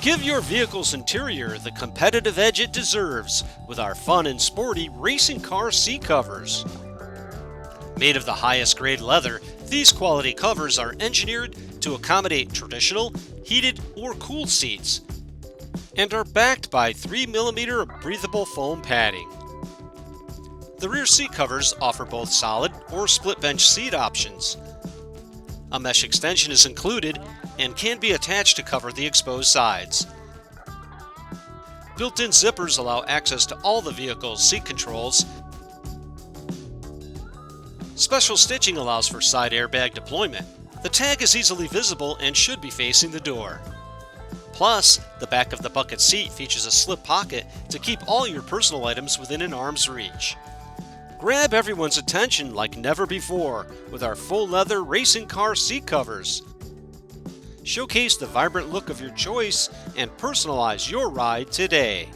Give your vehicle's interior the competitive edge it deserves with our fun and sporty racing car seat covers. Made of the highest grade leather, these quality covers are engineered to accommodate traditional, heated, or cooled seats and are backed by 3mm breathable foam padding. The rear seat covers offer both solid or split bench seat options. A mesh extension is included and can be attached to cover the exposed sides. Built-in zippers allow access to all the vehicle's seat controls. Special stitching allows for side airbag deployment. The tag is easily visible and should be facing the door. Plus, the back of the bucket seat features a slip pocket to keep all your personal items within an arm's reach. Grab everyone's attention like never before with our full leather racing car seat covers. Showcase the vibrant look of your choice and personalize your ride today.